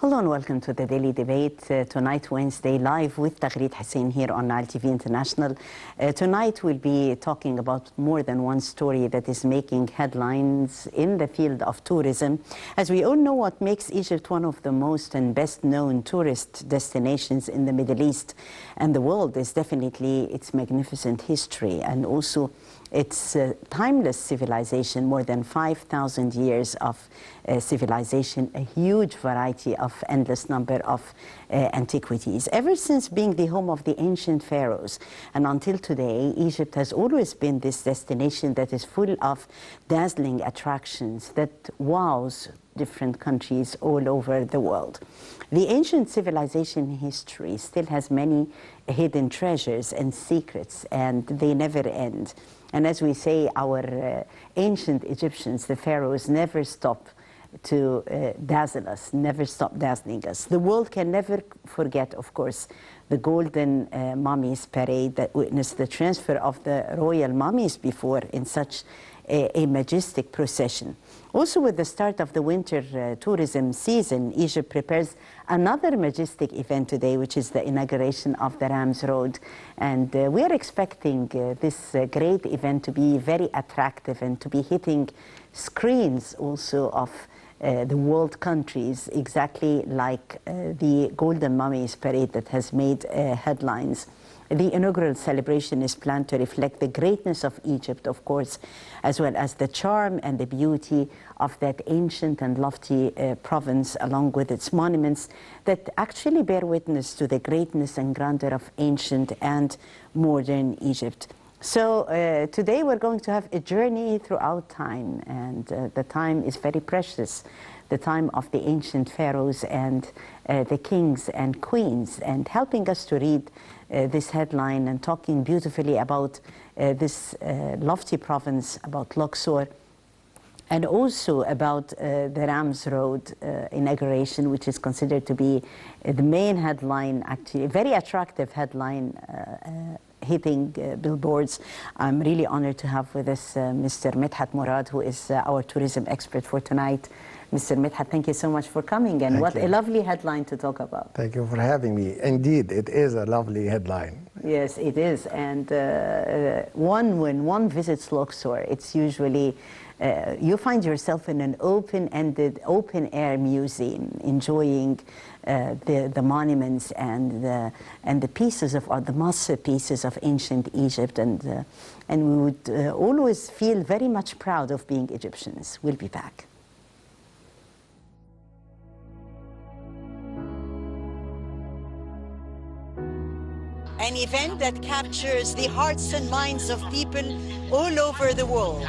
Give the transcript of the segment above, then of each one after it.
Hello and welcome to the Daily Debate. Tonight, Wednesday, live with Taghreed Hussein here on Nile TV International. Tonight, we'll be talking about more than one story that is making headlines in the field of tourism. As we all know, what makes Egypt one of the most and best known tourist destinations in the Middle East and the world is definitely its magnificent history and also its timeless civilization, more than 5,000 years of civilization, a huge variety of endless number of antiquities. Ever since being the home of the ancient pharaohs and until today, Egypt has always been this destination that is full of dazzling attractions that wows different countries all over the world. The ancient civilization history still has many hidden treasures and secrets, and they never end. And as we say, our ancient Egyptians, the pharaohs, never stop to dazzle us, never stop dazzling us. The world can never forget, of course, the golden mummies parade that witnessed the transfer of the royal mummies before in such a majestic procession. Also, with the start of the winter tourism season, Egypt prepares another majestic event today, which is the inauguration of the Rams Road. And we are expecting this great event to be very attractive and to be hitting screens also of the world countries, exactly like the Golden Mummies Parade that has made headlines. The inaugural celebration is planned to reflect the greatness of Egypt, of course, as well as the charm and the beauty of that ancient and lofty province, along with its monuments that actually bear witness to the greatness and grandeur of ancient and modern Egypt. So today we're going to have a journey throughout time, and the time is very precious, the time of the ancient pharaohs and the kings and queens, and helping us to read this headline and talking beautifully about this lofty province, about Luxor, and also about the Rams Road inauguration, which is considered to be the main headline, actually a very attractive headline hitting billboards. I'm really honored to have with us Mr. Medhat Mourad, who is our tourism expert for tonight. Mr. Medhat, thank you so much for coming, and what a lovely headline to talk about. Thank you for having me. Indeed, it is a lovely headline. Yes, it is, and when one visits Luxor, it's usually you find yourself in an open-ended, open-air museum, enjoying the monuments and the pieces of art, the masterpieces of ancient Egypt, and we would always feel very much proud of being Egyptians. We'll be back. An event that captures the hearts and minds of people all over the world.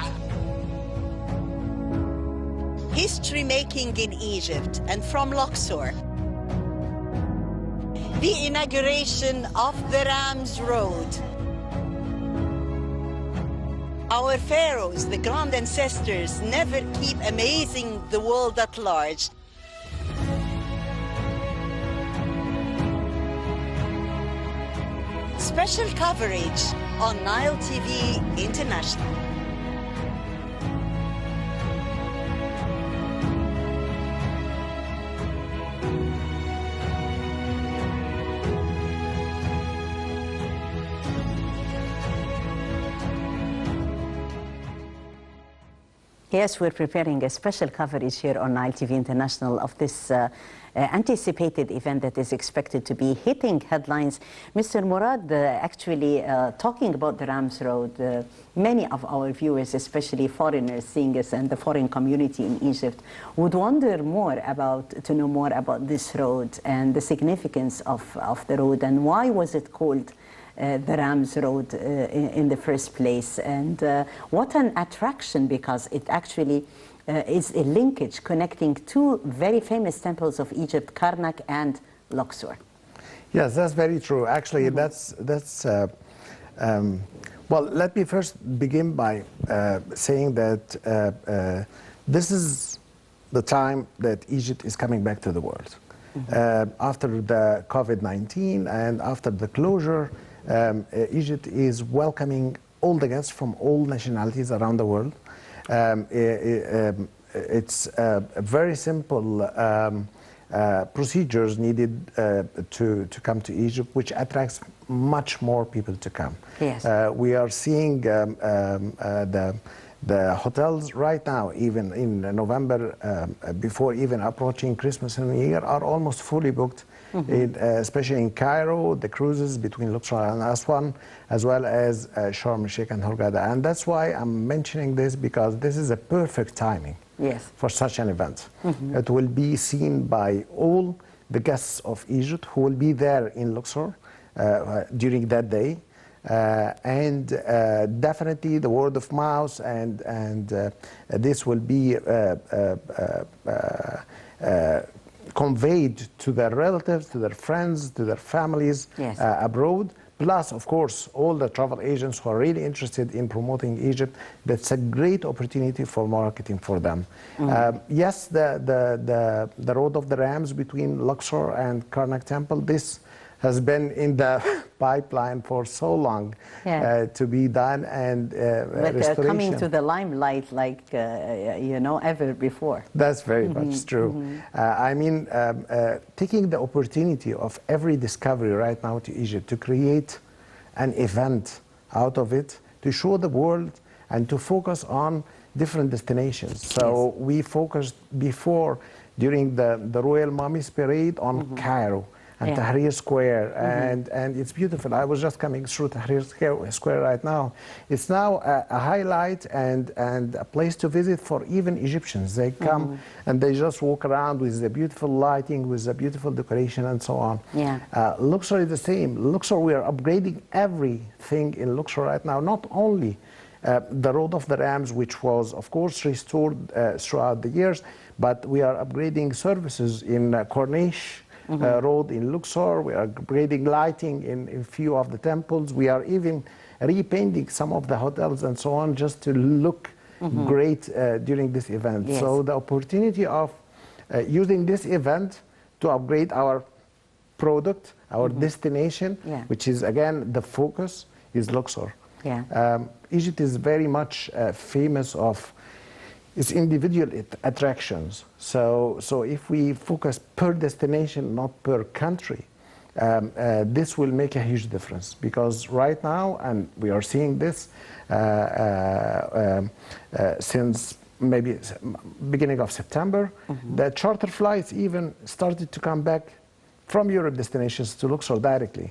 History making in Egypt and from Luxor. The inauguration of the Rams Road. Our pharaohs, the grand ancestors, never keep amazing the world at large. Special coverage on Nile TV International. Yes, we're preparing a special coverage here on Nile TV International of this anticipated event that is expected to be hitting headlines. Mr. Mourad, actually talking about the Rams Road, many of our viewers, especially foreigners seeing us and the foreign community in Egypt, would wonder more to know more about this road and the significance of the road, and why was it called the Rams Road in the first place, and what an attraction, because it actually is a linkage connecting two very famous temples of Egypt, Karnak and Luxor. Yes, that's very true. Actually, well, let me first begin by saying that this is the time that Egypt is coming back to the world. After the COVID-19 and after the closure, Egypt is welcoming all the guests from all nationalities around the world. It's a very simple procedures needed to come to Egypt, which attracts much more people to come. Yes. We are seeing the hotels right now, even in November, before even approaching Christmas and New Year, are almost fully booked, especially in Cairo, the cruises between Luxor and Aswan, as well as Sharm el-Sheikh and Hurghada. And that's why I'm mentioning this, because this is a perfect timing for such an event. It will be seen by all the guests of Egypt who will be there in Luxor during that day. And definitely the word of mouth and this will be conveyed to their relatives, to their friends, to their families abroad. Plus, of course, all the travel agents who are really interested in promoting Egypt. That's a great opportunity for marketing for them. Yes, the Road of the Rams between Luxor and Karnak Temple, this has been in the pipeline for so long to be done, and but coming to the limelight like ever before. That's very much true. I mean, taking the opportunity of every discovery right now to Egypt to create an event out of it, to show the world and to focus on different destinations. So we focused before, during the Royal Mummies Parade, on Cairo and Tahrir Square, and it's beautiful. I was just coming through Tahrir Square right now. It's now a highlight and a place to visit for even Egyptians. They come and they just walk around with the beautiful lighting, with the beautiful decoration and so on. Luxor is the same. Luxor, we are upgrading everything in Luxor right now, not only the Road of the Rams, which was, of course, restored throughout the years, but we are upgrading services in Corniche Road in Luxor. We are upgrading lighting in a few of the temples. We are even repainting some of the hotels and so on, just to look great during this event. So the opportunity of using this event to upgrade our product, our destination, which is again the focus, is Luxor. Egypt is very much famous of its individual attractions. So if we focus per destination, not per country, this will make a huge difference. Because right now, and we are seeing this since maybe beginning of September, the charter flights even started to come back from Europe destinations to Luxor directly.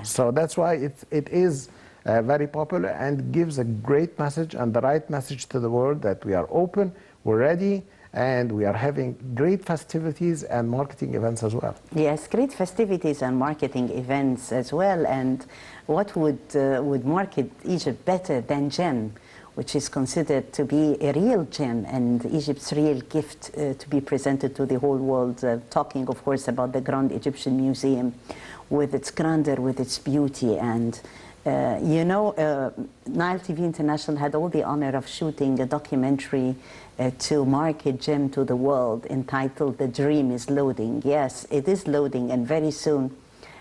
So that's why it is very popular and gives a great message and the right message to the world that we are open, we're ready, and we are having great festivities and marketing events as well. Yes, great festivities and marketing events as well. And what would market Egypt better than gem, which is considered to be a real gem and Egypt's real gift to be presented to the whole world. Talking, of course, about the Grand Egyptian Museum with its grandeur, with its beauty. And Nile TV International had all the honor of shooting a documentary to market gem to the world entitled "The Dream is Loading." Yes, it is loading, and very soon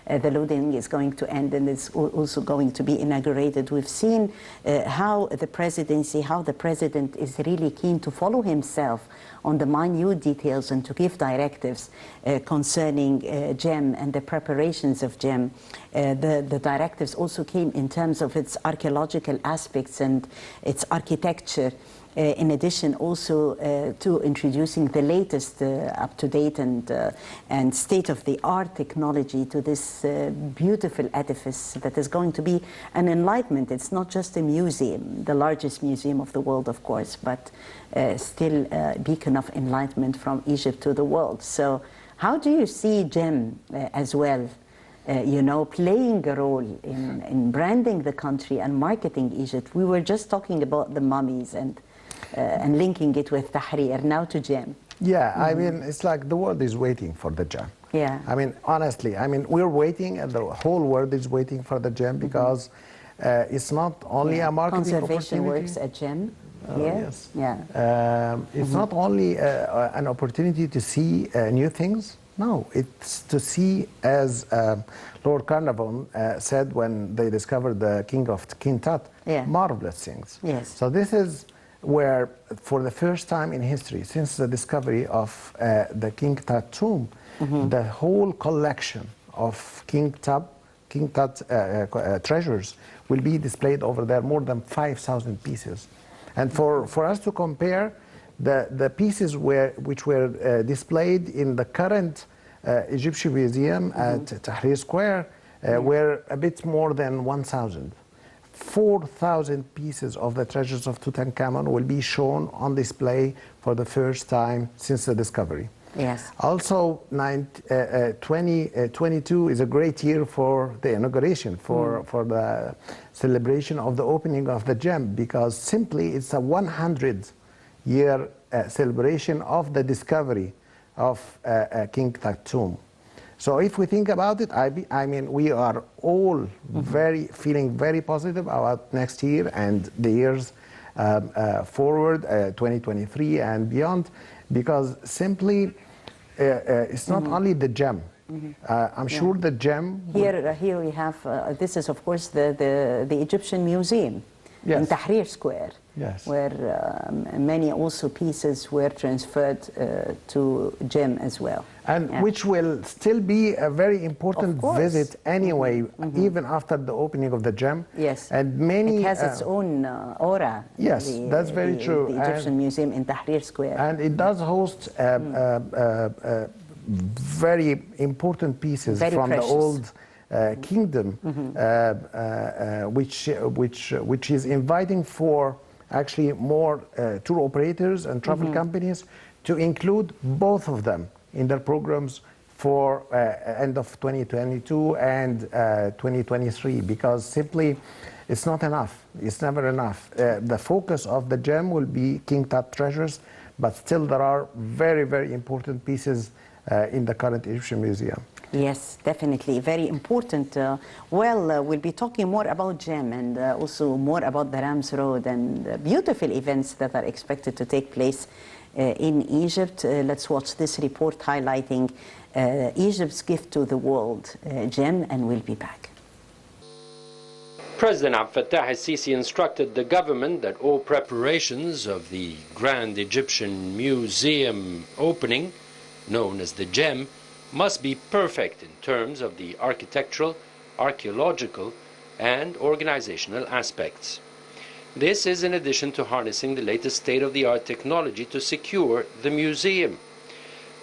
the loading is going to end and it's also going to be inaugurated. We've seen how the president is really keen to follow himself on the minute details and to give directives concerning gem and the preparations of gem. The directives also came in terms of its archaeological aspects and its architecture. In addition, also to introducing the latest up-to-date and state-of-the-art technology to this beautiful edifice that is going to be an enlightenment. It's not just a museum, the largest museum of the world, of course, but still a beacon of enlightenment from Egypt to the world. So how do you see GEM as well, playing a role in branding the country and marketing Egypt? We were just talking about the mummies and linking it with Tahrir, now to GEM. Yeah, I mean, it's like the world is waiting for the GEM. I mean, honestly, we're waiting, and the whole world is waiting for the GEM because it's not only a marketing Conservation opportunity. works at GEM. Yes. It's not only an opportunity to see new things. No, it's to see, as Lord Carnarvon said when they discovered the king of King Tut, marvelous things. So this is where, for the first time in history, since the discovery of the King Tut tomb, The whole collection of King Tut treasures will be displayed over there, more than 5,000 pieces. And for us to compare, the pieces which were displayed in the current Egyptian Museum at Tahrir Square were a bit more than 1,000. 4,000 pieces of the treasures of Tutankhamun will be shown on display for the first time since the discovery. Yes. Also, 2022 is a great year for the inauguration, for the celebration of the opening of the gem, because simply it's a 100-year celebration of the discovery of King Tut tomb. So if we think about it, I mean, we are all feeling very positive about next year and the years forward, 2023 and beyond, because simply it's not only the gem. I'm sure the gem... Here we have, this is of course the Egyptian Museum in Tahrir Square, where many also pieces were transferred to gem as well. And which will still be a very important visit anyway, even after the opening of the gem. Yes, and many, it has its own aura. Yes, that's very true. The Egyptian Museum in Tahrir Square. And it does host very important pieces very from precious. the old kingdom, which is inviting for actually more tour operators and travel companies to include both of them in their programs for end of 2022 and 2023, because simply it's not enough. It's never enough. The focus of the gem will be King Tut treasures, but still there are very, very important pieces in the current Egyptian Museum. Yes, definitely. Very important. We'll be talking more about GEM and also more about the Rams Road and beautiful events that are expected to take place in Egypt. Let's watch this report highlighting Egypt's gift to the world, GEM, and we'll be back. President Abdel Fattah el-Sisi instructed the government that all preparations of the Grand Egyptian Museum opening, known as the GEM, must be perfect in terms of the architectural, archaeological, and organizational aspects. This is in addition to harnessing the latest state-of-the-art technology to secure the museum.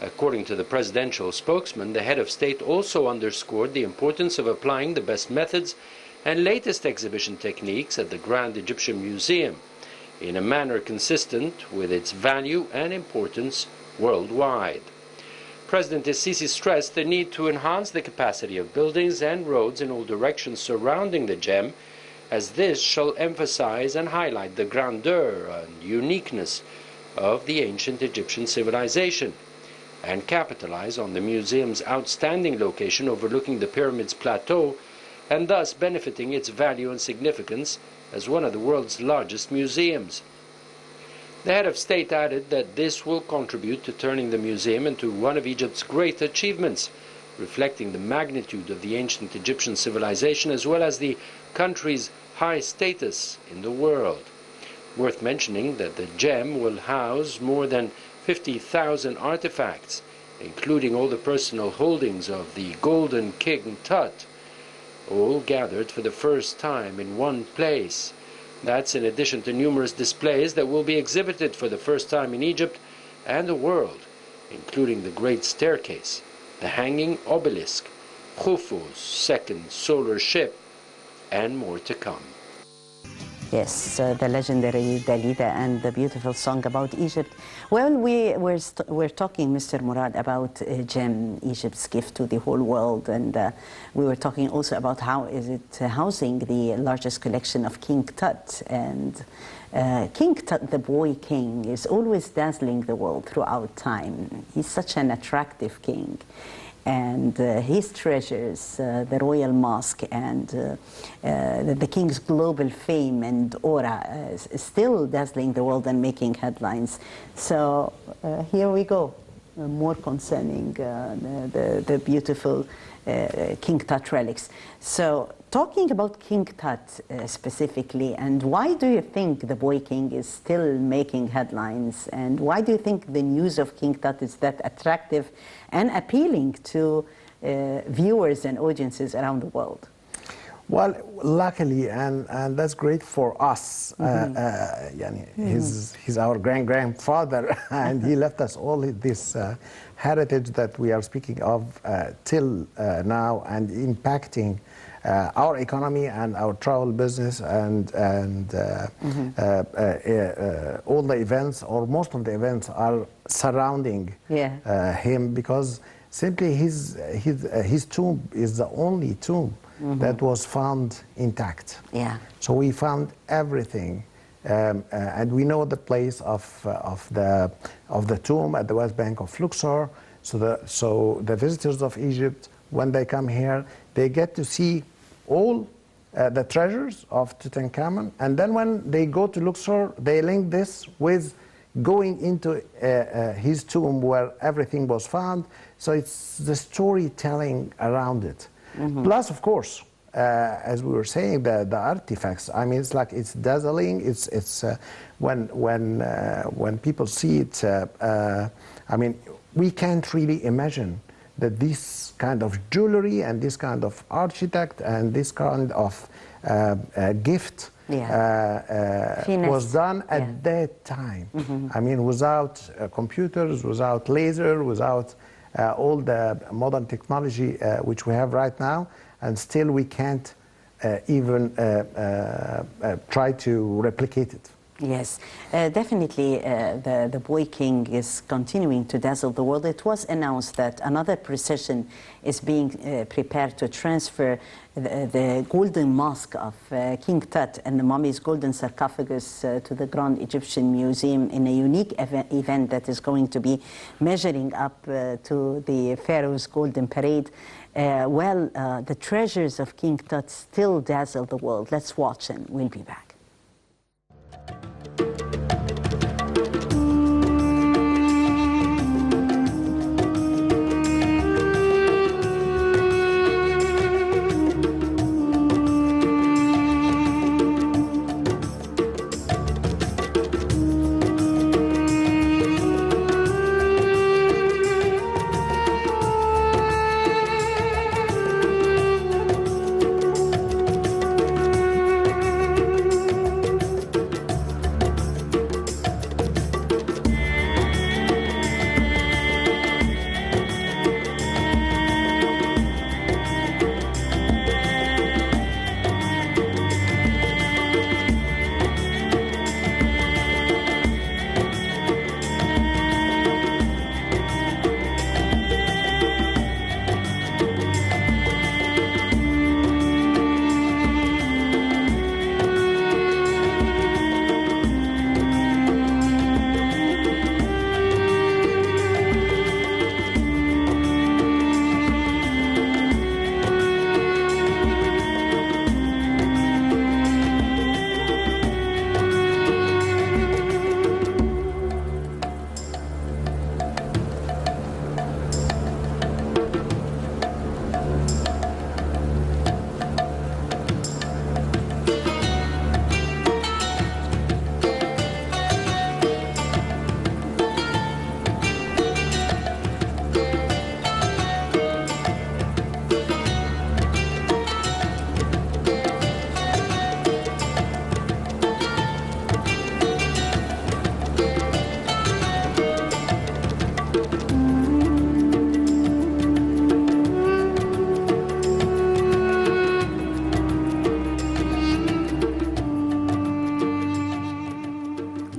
According to the presidential spokesman, the head of state also underscored the importance of applying the best methods and latest exhibition techniques at the Grand Egyptian Museum in a manner consistent with its value and importance worldwide. President el-Sisi stressed the need to enhance the capacity of buildings and roads in all directions surrounding the GEM, as this shall emphasize and highlight the grandeur and uniqueness of the ancient Egyptian civilization, and capitalize on the museum's outstanding location overlooking the pyramid's plateau, and thus benefiting its value and significance as one of the world's largest museums. The head of state added that this will contribute to turning the museum into one of Egypt's great achievements, reflecting the magnitude of the ancient Egyptian civilization as well as the country's high status in the world. Worth mentioning that the GEM will house more than 50,000 artifacts, including all the personal holdings of the Golden King Tut, all gathered for the first time in one place. That's in addition to numerous displays that will be exhibited for the first time in Egypt and the world, including the Great Staircase, the Hanging Obelisk, Khufu's second solar ship, and more to come. Yes, the legendary Dalida and the beautiful song about Egypt. Well, we're talking, Mr. Mourad, about GEM, Egypt's gift to the whole world, and we were talking also about how is it housing the largest collection of King Tut. And King Tut, the boy king, is always dazzling the world throughout time. He's such an attractive king. And his treasures, the royal mosque and the king's global fame and aura is still dazzling the world and making headlines. So here we go. more concerning the beautiful King Tut relics. So talking about King Tut specifically, and why do you think the Boy King is still making headlines, and why do you think the news of King Tut is that attractive and appealing to viewers and audiences around the world? Well, luckily, and that's great for us. He's our grandfather, and he left us all this heritage that we are speaking of till now, and impacting our economy and our travel business, and all the events, or most of the events, are surrounding him, because simply his tomb is the only tomb that was found intact. Yeah. So we found everything, and we know the place of the tomb at the West Bank of Luxor. So the visitors of Egypt, when they come here, they get to see all the treasures of Tutankhamun, and then when they go to Luxor, they link this with going into his tomb where everything was found. So it's the storytelling around it. Plus, of course, as we were saying, the artifacts. I mean, it's dazzling. It's when people see it. I mean, we can't really imagine that this kind of jewelry and this kind of architect and this kind of gift was done at that time. I mean, without computers, without laser, without all the modern technology which we have right now, and still we can't even try to replicate it. Yes, definitely the Boy King is continuing to dazzle the world. It was announced that another procession is being prepared to transfer the golden mask of King Tut and the mummy's golden sarcophagus to the Grand Egyptian Museum in a unique event that is going to be measuring up to the Pharaoh's Golden Parade. The treasures of King Tut still dazzle the world. Let's watch and we'll be back.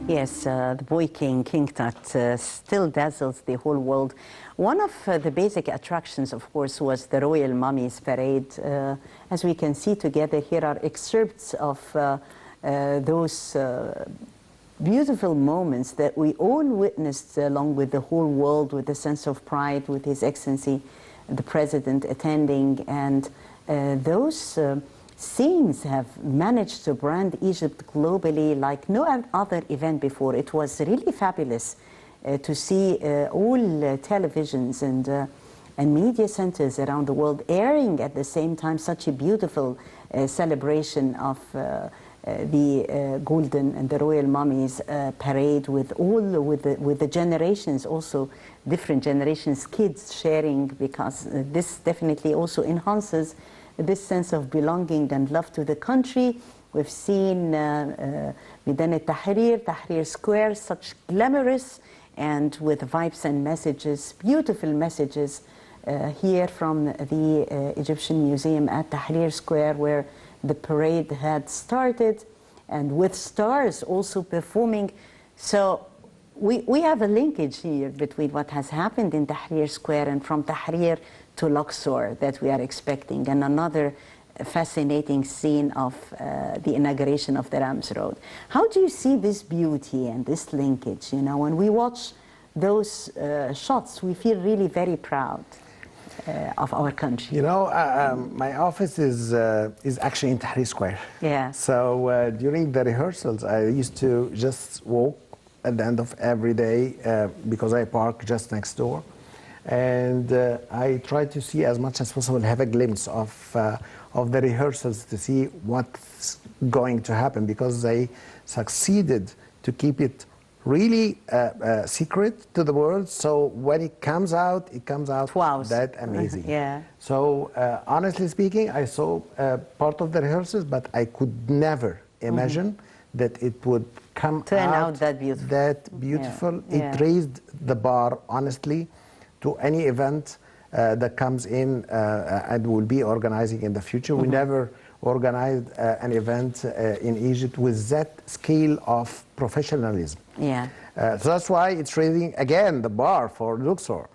Yes, the Boy King, King Tut, still dazzles the whole world. One of the basic attractions, of course, was the Royal Mummies Parade. As we can see together, here are excerpts of those beautiful moments that we all witnessed along with the whole world, with a sense of pride, with His Excellency, the President attending. And those scenes have managed to brand Egypt globally like no other event before. It was really fabulous to see all televisions and media centers around the world airing at the same time such a beautiful celebration of the golden and the royal mummies parade with the generations, also different generations, kids sharing, because this definitely also enhances this sense of belonging and love to the country. We've seen Midan al-Tahrir, Tahrir Square, such glamorous and with vibes and messages, beautiful messages here from the Egyptian Museum at Tahrir Square, where the parade had started, and with stars also performing. So we have a linkage here between what has happened in Tahrir Square and from Tahrir to Luxor that we are expecting, and another fascinating scene of the inauguration of the Rams Road. How do you see this beauty and this linkage? You know, when we watch those shots, we feel really very proud of our country. You know, my office is actually in Tahrir Square. Yeah. So during the rehearsals, I used to just walk at the end of every day because I park just next door. And I try to see as much as possible, have a glimpse of the rehearsals to see what's going to happen, because they succeeded to keep it really secret to the world. So when it comes out Wow. that amazing. Yeah. So honestly speaking, I saw part of the rehearsals, but I could never imagine that it would Turn out that beautiful. That beautiful. Yeah. It raised the bar, honestly, to any event that comes in and will be organizing in the future. We never organized an event in Egypt with that scale of professionalism. Yeah. So that's why it's raising again the bar for Luxor,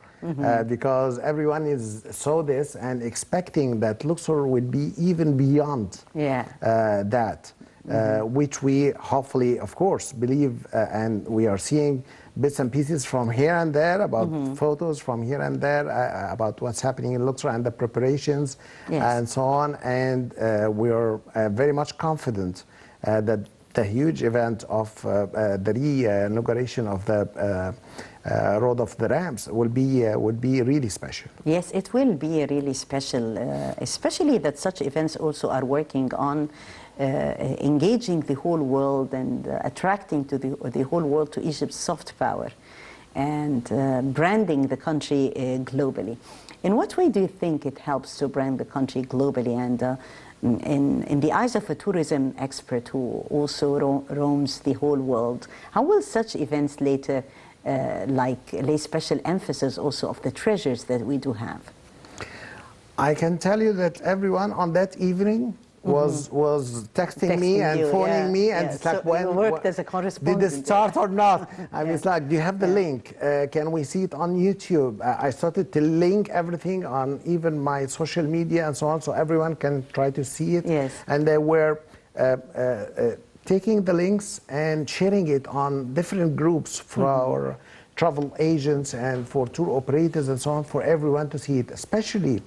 because everyone saw this and expecting that Luxor would be even beyond that, which we hopefully, of course, believe, and we are seeing bits and pieces from here and there about photos from here and there about what's happening in Luxor and the preparations and so on. And we are very much confident that the huge event of the re-inauguration of the Road of the Rams will be really special. Yes, it will be really special, especially that such events also are working on engaging the whole world and attracting to the whole world to Egypt's soft power and branding the country globally. In what way do you think it helps to brand the country globally? And in the eyes of a tourism expert who also roams the whole world, how will such events later lay special emphasis also of the treasures that we do have? I can tell you that everyone on that evening was texting me and phoning me, and it's like, so when you worked as a correspondent. Did it start or not? I mean, it's like, do you have the link? Can we see it on YouTube? I started to link everything on even my social media and so on, so everyone can try to see it. Yes. And they were taking the links and sharing it on different groups for our travel agents and for tour operators and so on, for everyone to see it, especially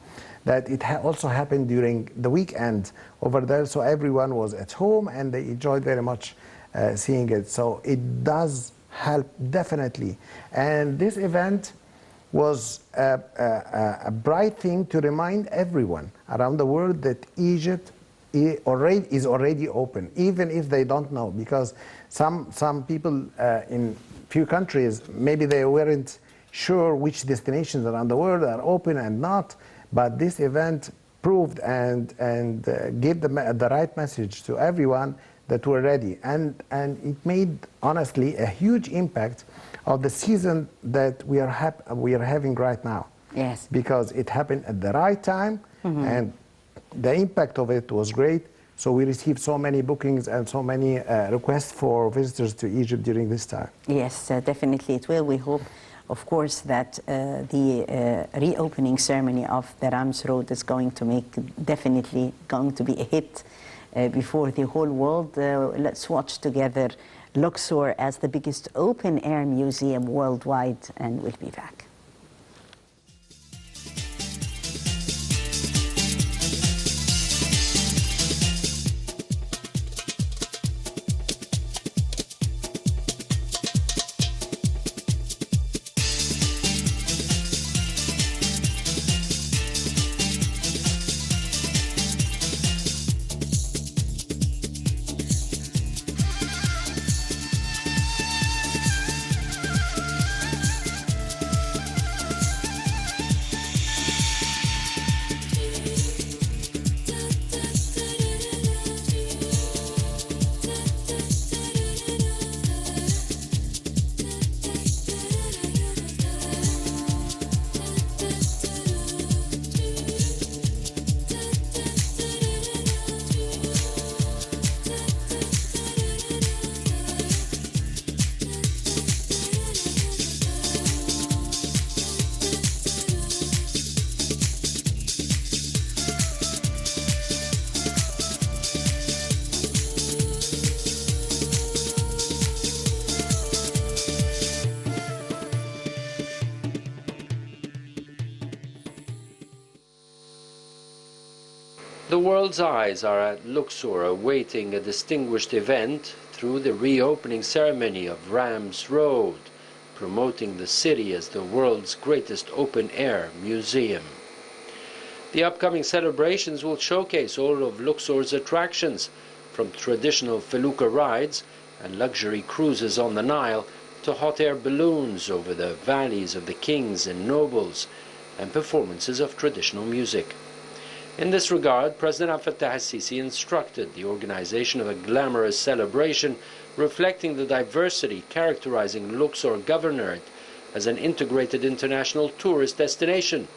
that it also happened during the weekend over there, so everyone was at home and they enjoyed very much seeing it. So it does help, definitely. And this event was a bright thing to remind everyone around the world that Egypt is already open, even if they don't know, because some people in few countries, maybe they weren't sure which destinations around the world are open and not. But this event proved and gave the right message to everyone that we're ready. And it made, honestly, a huge impact of the season that we are having right now. Yes. Because it happened at the right time, and the impact of it was great. So we received so many bookings and so many requests for visitors to Egypt during this time. Yes, definitely it will. We hope, of course, that the reopening ceremony of the Rams Road is definitely going to be a hit before the whole world. Let's watch together Luxor as the biggest open-air museum worldwide, and we'll be back. The world's eyes are at Luxor awaiting a distinguished event through the reopening ceremony of Rams Road, promoting the city as the world's greatest open-air museum. The upcoming celebrations will showcase all of Luxor's attractions, from traditional felucca rides and luxury cruises on the Nile to hot air balloons over the valleys of the kings and nobles, and performances of traditional music. In this regard, President Abdel Fattah al-Sisi instructed the organization of a glamorous celebration reflecting the diversity characterizing Luxor Governorate as an integrated international tourist destination.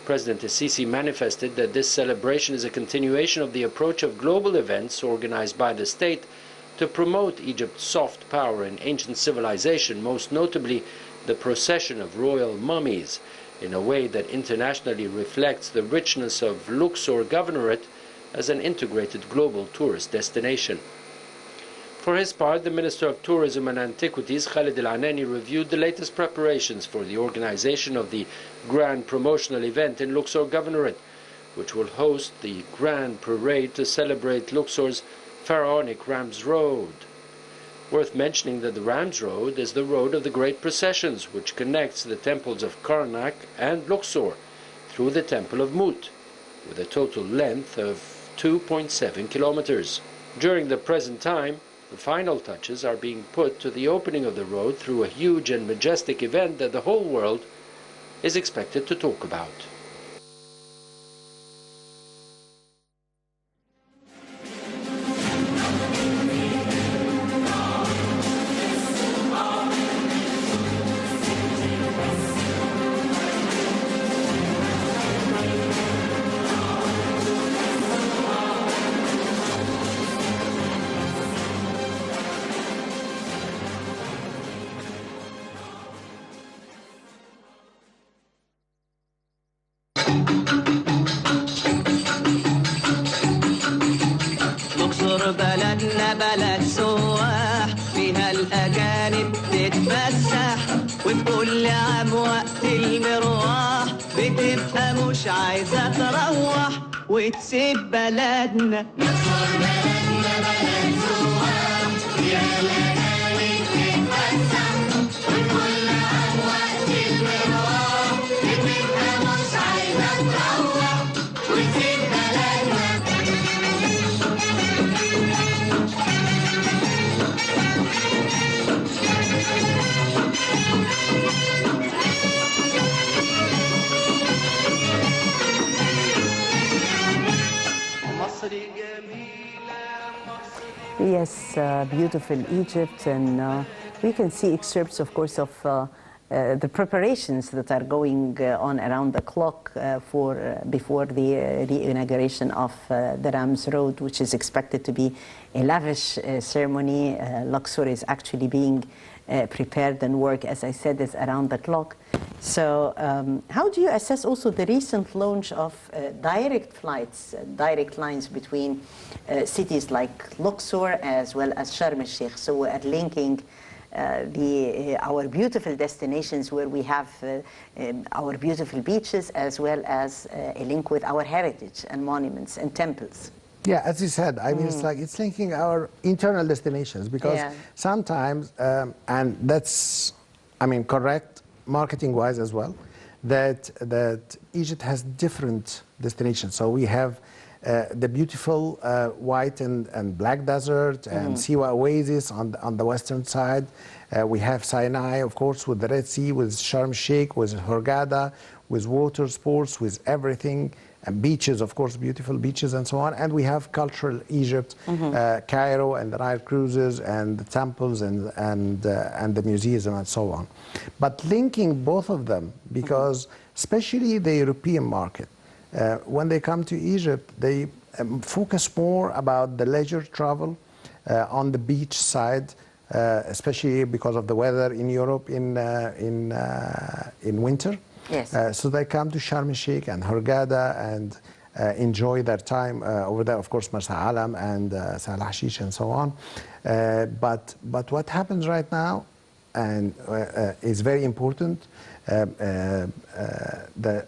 President al-Sisi manifested that this celebration is a continuation of the approach of global events organized by the state to promote Egypt's soft power in ancient civilization, most notably the procession of royal mummies, in a way that internationally reflects the richness of Luxor Governorate as an integrated global tourist destination. For his part, the Minister of Tourism and Antiquities, Khalid Al-Anani, reviewed the latest preparations for the organization of the grand promotional event in Luxor Governorate, which will host the grand parade to celebrate Luxor's pharaonic Rams Road. Worth mentioning that the Rams Road is the road of the great processions, which connects the temples of Karnak and Luxor through the Temple of Mut, with a total length of 2.7 kilometers. During the present time, the final touches are being put to the opening of the road through a huge and majestic event that the whole world is expected to talk about. لوكسور بلدنا بلد سواح فيها الأجانب تتفسح وفي كل عام وقت المروح بتبقى مش عايزة تروح وتسيب بلدنا. لوكسور بلدنا بلد سواح فيها الأجانب تتفسح وفي كل عام وقت المروح بتبقى مش عايزة تروح وتسيب بلدنا. Yes, beautiful Egypt, and we can see excerpts, of course, of the preparations that are going on around the clock before the re-inauguration of the Rams Road, which is expected to be a lavish ceremony. Luxor is actually being prepared, and work, as I said, is around the clock. So how do you assess also the recent launch of direct flights, direct lines between cities like Luxor as well as Sharm el-Sheikh? So we are linking our beautiful destinations where we have our beautiful beaches, as well as a link with our heritage and monuments and temples. Yeah, as you said, I mean, it's linking our internal destinations, because sometimes, and that's, I mean, correct, marketing-wise as well, that Egypt has different destinations. So we have the beautiful white and black desert and Siwa Oasis on the western side. We have Sinai, of course, with the Red Sea, with Sharm el-Sheikh, with Hurghada, with water sports, with everything, and beaches, of course, beautiful beaches and so on. And we have cultural Egypt, Cairo and the Nile cruises and the temples and the museums and so on. But linking both of them, because especially the European market, when they come to Egypt, they focus more about the leisure travel on the beach side, especially because of the weather in Europe in winter. Yes. So they come to Sharm el-Sheikh and Hurghada and enjoy their time over there. Of course, Marsa Alam and Sal Hashish and so on. But what happens right now, and is very important, the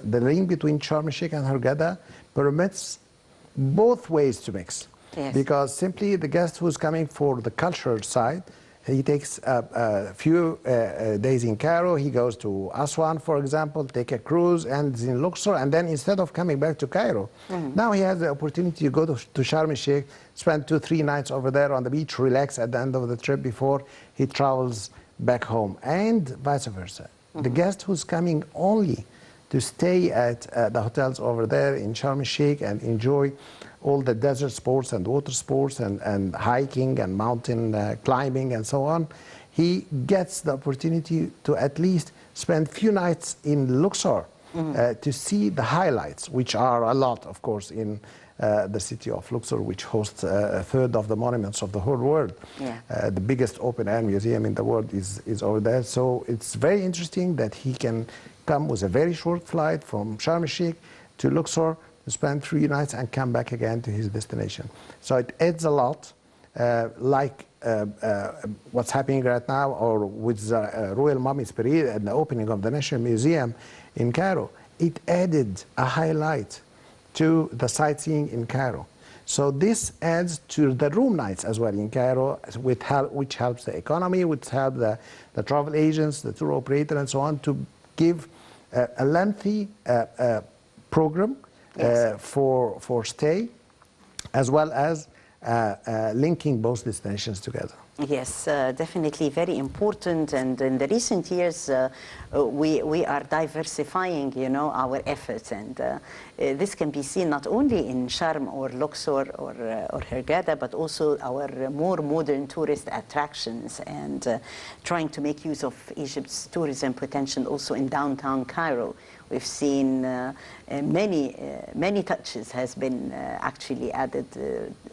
link between Sharm el-Sheikh and Hurghada permits both ways to mix. Yes. Because simply the guest who's coming for the cultural side, he takes a few days in Cairo, he goes to Aswan, for example, take a cruise, and in Luxor, and then instead of coming back to Cairo, now he has the opportunity to go to Sharm el-Sheikh, spend 2-3 nights over there on the beach, relax at the end of the trip before he travels back home, and vice versa. The guest who's coming only to stay at the hotels over there in Sharm el-Sheikh and enjoy all the desert sports and water sports and hiking and mountain climbing and so on, he gets the opportunity to at least spend few nights in Luxor to see the highlights, which are a lot, of course, in the city of Luxor, which hosts a third of the monuments of the whole world. Yeah. The biggest open-air museum in the world is over there. So it's very interesting that he can come with a very short flight from Sharm el-Sheikh to Luxor, spend 3 nights and come back again to his destination. So it adds a lot, like what's happening right now, or with Royal Mummy's Parade and the opening of the National Museum in Cairo. It added a highlight to the sightseeing in Cairo. So this adds to the room nights as well in Cairo, which helps the economy, which helps the travel agents, the tour operator, and so on, to give a lengthy program for stay, as well as linking both destinations together. Yes, definitely very important. And in the recent years, we are diversifying, our efforts. And this can be seen not only in Sharm or Luxor or Hurghada, but also our more modern tourist attractions, and trying to make use of Egypt's tourism potential also in downtown Cairo. We've seen many touches has been actually added,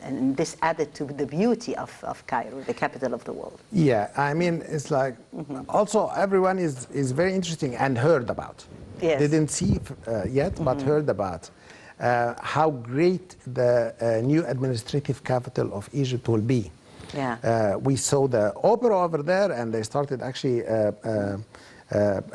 and this added to the beauty of Cairo, the capital of the world. Yeah, I mean, it's like, also everyone is very interesting and heard about. Yes. Didn't see yet, but heard about how great the new administrative capital of Egypt will be. Yeah. We saw the opera over there, and they started actually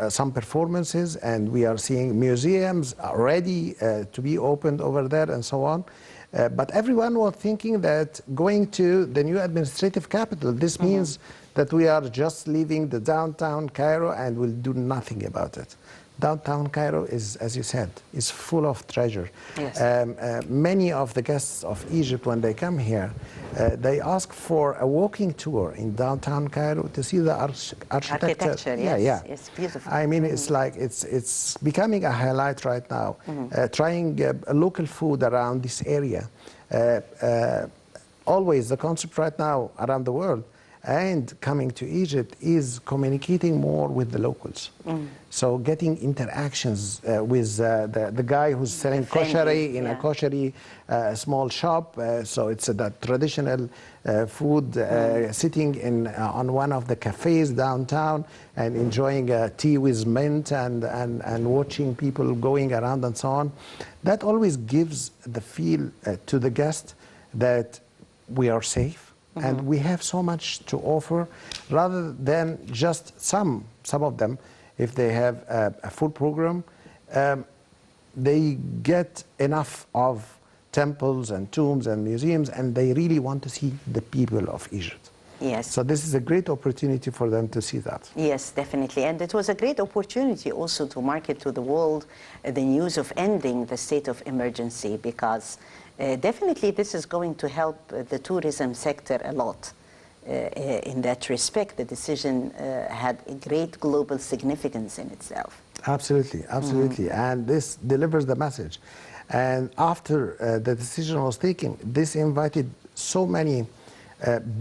some performances, and we are seeing museums ready to be opened over there and so on. But everyone was thinking that going to the new administrative capital, this means that we are just leaving the downtown Cairo and will do nothing about it. Downtown Cairo is, as you said, is full of treasure. Yes. Many of the guests of Egypt, when they come here, they ask for a walking tour in downtown Cairo to see the architecture. Yes, Yeah. it's beautiful. I mean, it's like it's becoming a highlight right now. Trying local food around this area. Always the concept right now around the world and coming to Egypt is communicating more with the locals. So getting interactions with the guy who's selling koshari in a koshari small shop. So it's that traditional food, sitting on one of the cafes downtown and enjoying tea with mint and watching people going around and so on. That always gives the feel to the guest that we are safe. And we have so much to offer, rather than just some of them. If they have a full program, they get enough of temples and tombs and museums, and they really want to see the people of Egypt. Yes. So this is a great opportunity for them to see that. Yes, definitely. And it was a great opportunity also to market to the world the news of ending the state of emergency, because definitely this is going to help the tourism sector a lot. In that respect, the decision had a great global significance in itself. Absolutely, absolutely. And this delivers the message. And after the decision was taken, this invited so many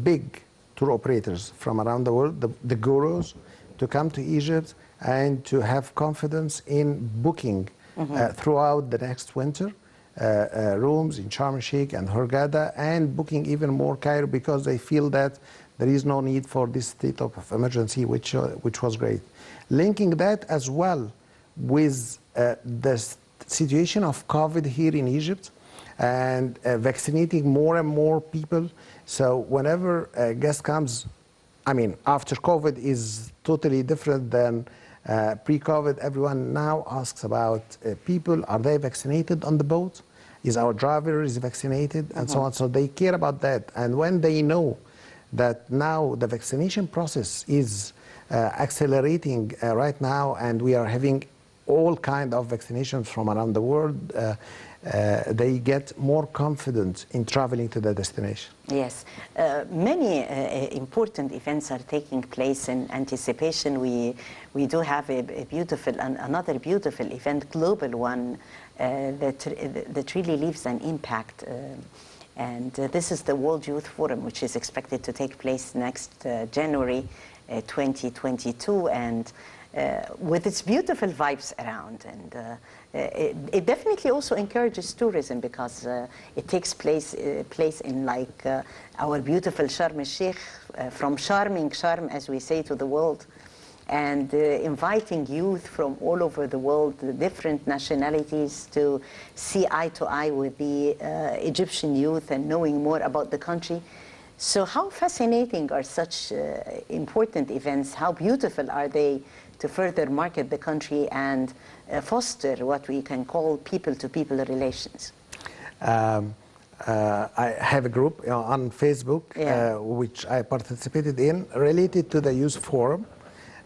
big tour operators from around the world, the gurus, to come to Egypt and to have confidence in booking throughout the next winter. Rooms in Sharm el-Sheikh and Hurghada, and booking even more Cairo, because they feel that there is no need for this state of emergency, which was great. Linking that as well with the situation of COVID here in Egypt, and vaccinating more and more people. So whenever a guest comes, I mean, after COVID is totally different than pre-COVID. Everyone now asks about people, are they vaccinated on the boat? Is our driver is vaccinated, and so on. So they care about that. And when they know that now the vaccination process is accelerating right now, and we are having all kind of vaccinations from around the world, they get more confident in traveling to the destination. Yes, many important events are taking place in anticipation. We do have another beautiful event, global one, that really leaves an impact. And this is the World Youth Forum, which is expected to take place next January 2022, and with its beautiful vibes around. And it definitely also encourages tourism, because it takes place in like our beautiful Sharm el-Sheikh, from charming Sharm, as we say, to the world, and inviting youth from all over the world, the different nationalities, to see eye to eye with the Egyptian youth and knowing more about the country. So how fascinating are such important events? How beautiful are they to further market the country and foster what we can call people-to-people relations? I have a group on Facebook, which I participated in, related to the Youth Forum.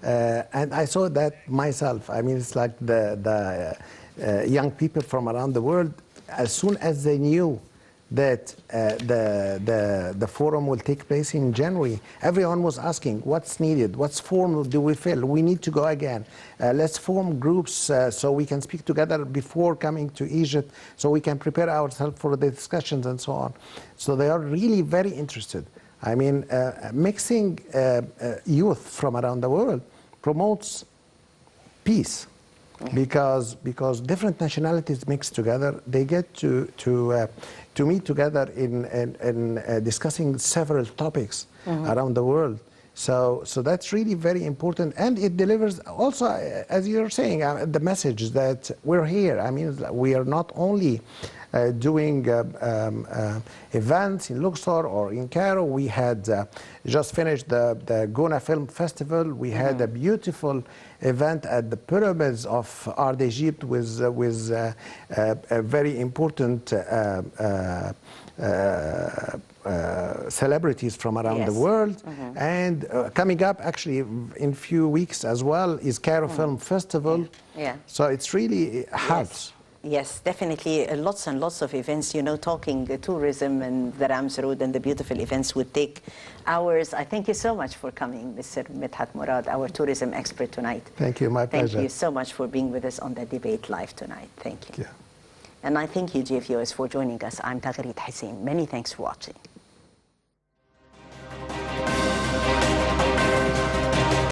And I saw that myself. I mean, it's like the young people from around the world, as soon as they knew that the forum will take place in January, everyone was asking, what's needed? What form do we fill? We need to go again. Let's form groups so we can speak together before coming to Egypt, so we can prepare ourselves for the discussions and so on. So they are really very interested. I mean, mixing youth from around the world promotes peace, because different nationalities mixed together, they get to meet together in discussing several topics around the world. So that's really very important, and it delivers also, as you're saying, the message that we're here. I mean, we are not only doing events in Luxor or in Cairo. We had just finished the Gona Film Festival. We had a beautiful event at the pyramids of Art Egypt with a very important celebrities from around the world. And coming up actually in a few weeks as well is Cairo Film Festival. So it's really helps. Yes, definitely. Lots and lots of events. You know, talking tourism and the Rams Road and the beautiful events would take hours. I thank you so much for coming, Mr. Medhat Mourad, our tourism expert tonight. Thank you, my pleasure. Thank you so much for being with us on the debate live tonight. Thank you. And I thank you, dear viewers, for joining us. I'm Taghreed Hussein. Many thanks for watching.